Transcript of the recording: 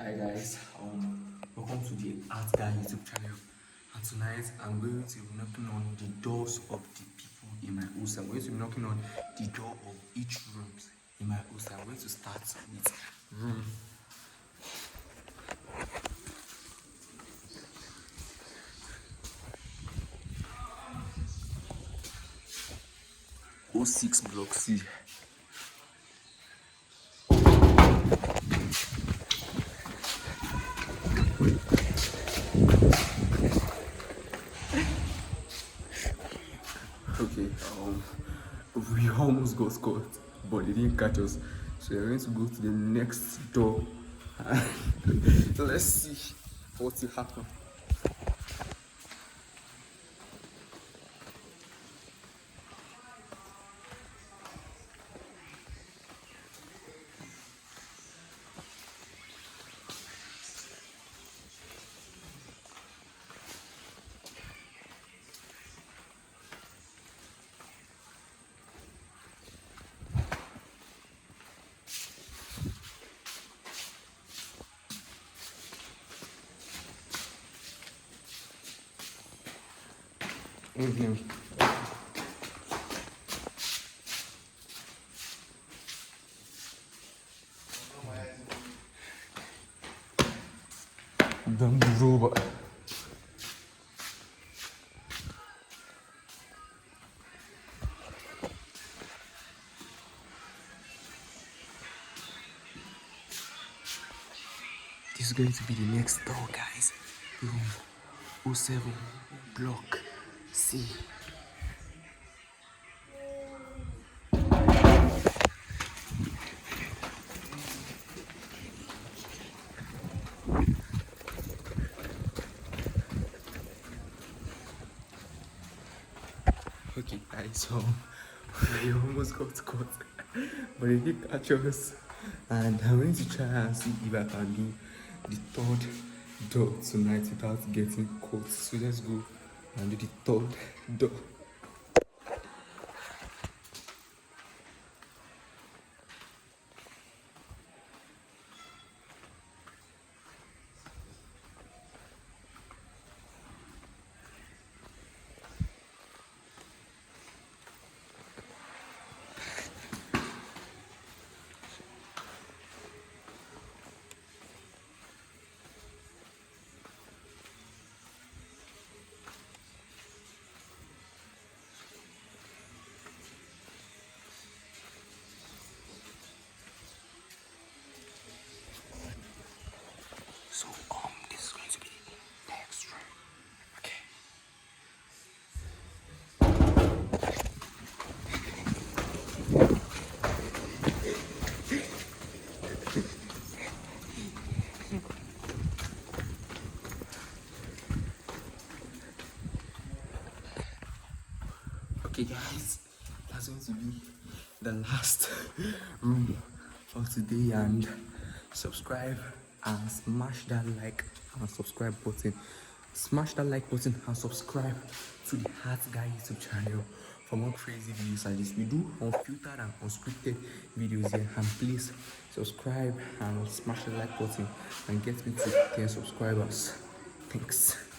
Hi guys, welcome to the Art Guy YouTube channel. And tonight I'm going to be knocking on the doors of the people in my hostel. I'm going to be knocking on the door of each room in my hostel. I'm going to start with room 06 block C. Okay, we almost got caught, but they didn't catch us. So we're going to go to the next door. Let's see what will happen. Evening. Dumb robot. This is going to be the next door, guys. Room 07, block C. Okay, guys, so we almost got caught, but they did catch us. And I'm going to try and see if I can do the third door tonight without getting caught. So let's go and do the third door. So this is going to be the next room. Okay. Okay, guys, that's going to be the last room for today. And subscribe and smash that like and subscribe button. Smash that like button and subscribe to the Art Guy YouTube channel for more crazy videos like this. We do unfiltered and unscripted videos here, and please subscribe and smash the like button and get me to 10 subscribers. Thanks.